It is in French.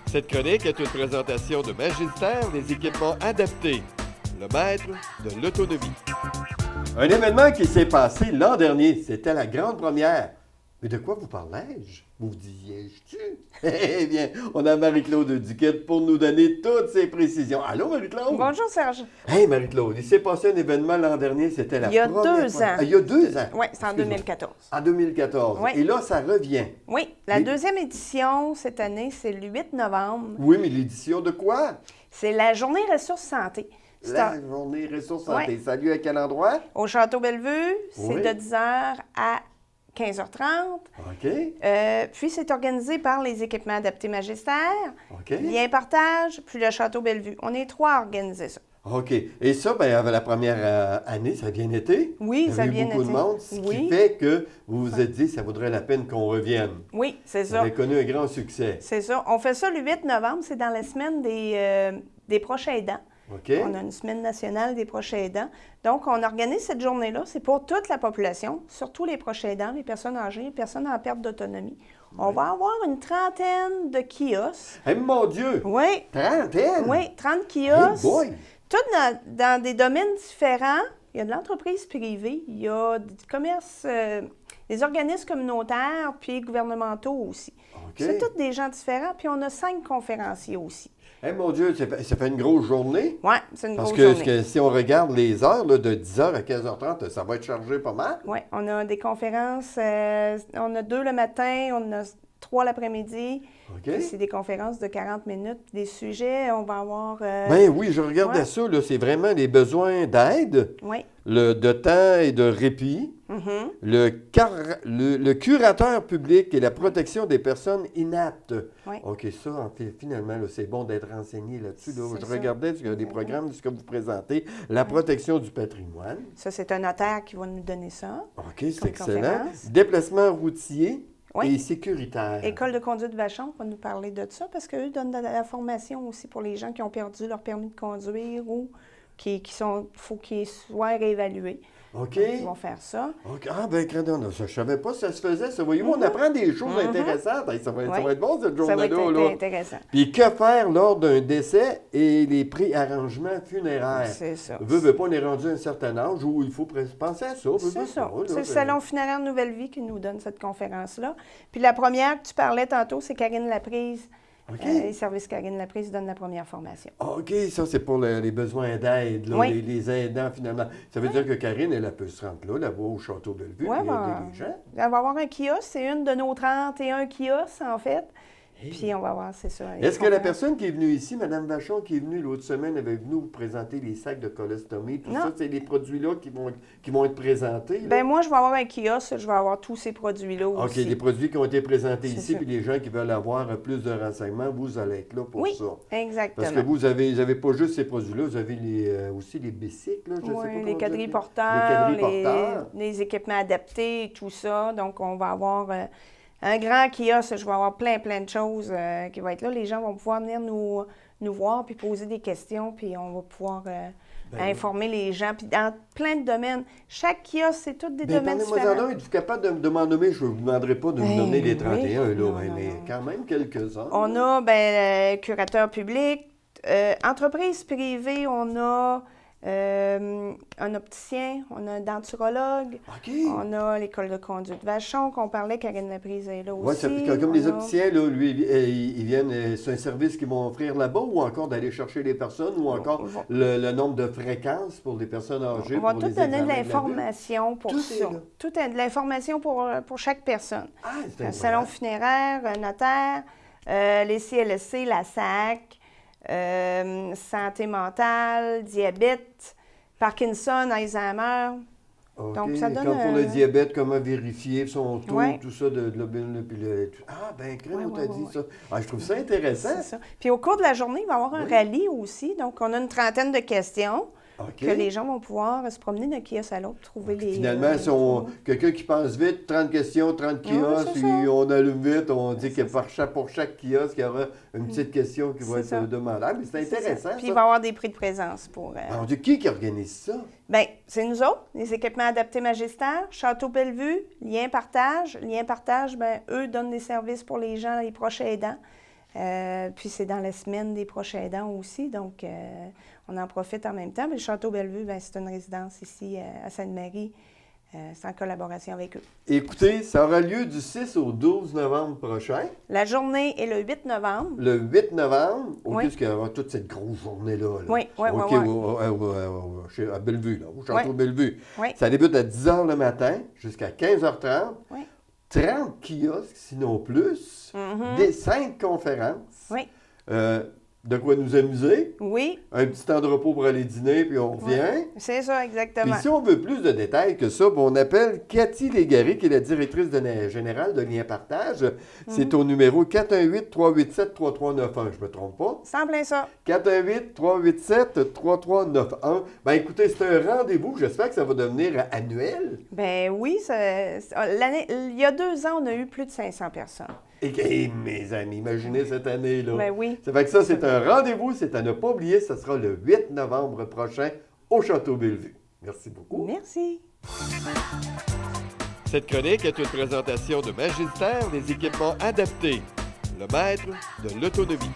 Cette chronique est une présentation de Magistère des équipements adaptés, le maître de l'autonomie. Un événement qui s'est passé l'an dernier, c'était la grande première. Mais de quoi vous parlez-je? Vous disiez-je-tu? Eh bien, on a Marie-Claude Duquette pour nous donner toutes ces précisions. Allô, Marie-Claude? Bonjour, Serge. Hey, Marie-Claude, il s'est passé un événement l'an dernier, c'était la première fois. Il y a 2 ans. Ah, il y a 2 ans? Oui, c'est en 2014. En 2014. Oui. Et là, ça revient. Oui, la deuxième édition cette année, c'est le 8 novembre. Oui, mais l'édition de quoi? C'est la journée ressources santé. La journée ressources santé. Ouais. Ça a lieu à quel endroit? Au Château Bellevue, c'est Oui. de 10h à 15h30. OK. Puis, c'est organisé par les équipements adaptés Magistère, OK. Lien Partage, puis le Château Bellevue. On est 3 à organiser ça. OK. Et ça, bien, la première année, ça a bien été? Oui, ça a bien beaucoup été. de monde, ce qui Oui. fait que vous vous êtes dit ça vaudrait la peine qu'on revienne. Oui, c'est Vous ça. avez connu un grand succès. C'est ça. On fait ça le 8 novembre, c'est dans la semaine des proches aidants. OK? On a une semaine nationale des proches aidants. Donc, on organise cette journée-là. C'est pour toute la population, surtout les proches aidants, les personnes âgées, les personnes en perte d'autonomie. On va avoir une trentaine de kiosques. Eh mon Dieu! Oui, Trentaine! oui, 30 Hey kiosques. boy! Toutes dans des domaines différents. Il y a de l'entreprise privée, il y a du commerce, des organismes communautaires, puis gouvernementaux aussi. OK. C'est tous des gens différents. Puis on a 5 conférenciers aussi. Eh mon Dieu, ça fait une grosse journée. Oui, c'est une Parce grosse journée. que si on regarde les heures, là, de 10h à 15h30, ça va être chargé pas mal. Oui, on a des conférences. On a 2 le matin, on a 3 l'après-midi. OK? Puis c'est des conférences de 40 minutes. Des sujets, on va avoir... Ben oui, je regardais ouais. ça, là, c'est vraiment les besoins d'aide, Oui. de temps et de répit, Mhm. le curateur public et la protection des personnes inaptes. Oui. OK, ça, finalement, là, c'est bon d'être renseigné là-dessus. Là. C'est Je ça. regardais des programmes, ce que vous présentez, la protection du patrimoine. Ça, c'est un notaire qui va nous donner ça. OK, c'est Comme excellent. conférence. Déplacement routier Oui. et sécuritaire. École de conduite Vachon va nous parler de ça parce qu'eux donnent de la formation aussi pour les gens qui ont perdu leur permis de conduire ou faut qu'ils soient réévalués. OK. Donc, ils vont faire ça. OK. Ah, ben, non, ça, je savais pas si ça se faisait. Ça, voyez-vous, on apprend des choses intéressantes. Hey, ça va être bon, cette Ça va journée-là. être là. intéressant. Puis que faire lors d'un décès et les préarrangements funéraires? C'est ça. Veut pas, on est rendu à un certain âge où il faut penser à ça. C'est ça. Pas, là, C'est le Salon funéraire Nouvelle Vie qui nous donne cette conférence-là. Puis la première que tu parlais tantôt, c'est Karine Laprise. OK. Les services Karine Laprise donnent la première formation. OK, ça, c'est pour les besoins d'aide, là, Oui. les aidants, finalement. Ça veut dire que Karine, elle peut se rendre là-bas, au Château Bellevue, Ouais, puis ben, aider les gens. Elle va avoir un kiosque. C'est une de nos 31 kiosques, en fait. Puis on va voir, c'est ça. les Est-ce que la conférences. personne qui est venue ici, Mme Vachon, qui est venue l'autre semaine, avait venu vous présenter les sacs de colostomie, tout Non. ça, c'est les produits-là qui vont être présentés? là? Ben moi, je vais avoir un kiosque, je vais avoir tous ces produits-là OK, aussi. les produits qui ont été présentés C'est ici, ça. puis les gens qui veulent avoir plus de renseignements, vous allez être là pour Oui, ça. exactement. Parce que vous avez pas juste ces produits-là, vous avez aussi les bicycles, là, je sais pas Oui, comment les vous quadrilles appelez. porteurs, Les quadrilles porteurs. les équipements adaptés et tout ça. Donc, on va avoir un grand kiosque. Je vais avoir plein de choses qui vont être là. Les gens vont pouvoir venir nous voir puis poser des questions, puis on va pouvoir informer les gens. Puis dans plein de domaines. Chaque kiosque, c'est tous des domaines Parlez-moi différents. d'un, êtes-vous capable de m'en nommer? Je ne vous demanderai pas de me Ben nommer les oui. 31, là, Non, mais non. quand même quelques-uns. On a, curateur public, entreprise privée, on a un opticien, on a un denturologue, OK. on a l'école de conduite Vachon qu'on parlait, Karine Laprise est là Ouais, aussi. comme les On a- opticiens, là, lui, ils viennent, c'est un service qu'ils vont offrir là-bas ou encore d'aller chercher les personnes ou encore Ils vont- le nombre de fréquences pour les personnes âgées. On va pour tout les donner de examens la vue. l'information pour Tout ça. est là. Tout est de l'information pour chaque personne. Ah, c'est Un salon incroyable. funéraire, un notaire, les CLSC, la SAC, santé mentale, diabète, Parkinson, Alzheimer. OK. Donc, ça donne Comme pour un- le diabète, comment vérifier son taux, Ouais. tout ça, de globule, puis Ah, ben, crème, Ouais, on t'a ouais, dit ouais, ça. Ah, je trouve ça intéressant. C'est ça. Puis au cours de la journée, il va y avoir un Oui. rallye aussi. Donc, on a une trentaine de questions. OK. que les gens vont pouvoir se promener d'un kiosque à l'autre, trouver les... Finalement, si quelqu'un qui pense vite, 30 questions, 30 kiosques, c'est puis ça. on allume vite, on dit que pour chaque kiosque, il y aura une petite question qui va C'est ça. être demandable. Mais c'est intéressant, Puis ça. il va y avoir des prix de présence pour... Mon Dieu, qui organise ça? Bien, c'est nous autres, les équipements adaptés Magistère, Château Bellevue, Lien Partage. Lien Partage, bien, eux donnent des services pour les gens, les proches aidants. Puis c'est dans la semaine des proches aidants aussi, donc on en profite en même temps. Mais le Château Bellevue, bien, c'est une résidence ici à Sainte-Marie. C'est en collaboration avec eux. Écoutez, ça aura lieu du 6 au 12 novembre prochain. La journée est le 8 novembre. Le 8 novembre, Oui. puisqu'il y aura toute cette grosse journée-là. Là. Oui, oui, OK, oui. à Bellevue, là, au Château Oui. Bellevue. Oui. Ça débute à 10 h le matin jusqu'à 15h30. Oui. 30 kiosques, sinon plus. Des 5 conférences. Oui. De quoi nous amuser. Oui, Un petit temps de repos pour aller dîner, puis on revient. c'est ça, Puis exactement. si on veut plus de détails que ça, on appelle Cathy Légaré, qui est la directrice générale de Lien Partage. C'est au numéro 418-387-3391. Je me trompe pas? C'est en plein ça. 418-387-3391. Ben écoutez, c'est un rendez-vous. J'espère que ça va devenir annuel. Ben oui, il y a 2 ans, on a eu plus de 500 personnes. Et mes amis, imaginez cette année-là. Ben oui. Ça fait que ça, c'est un rendez-vous. C'est à ne pas oublier. Ce sera le 8 novembre prochain au Château Bellevue. Merci beaucoup. Merci. Cette chronique est une présentation de Magistère des équipements adaptés, le maître de l'autonomie.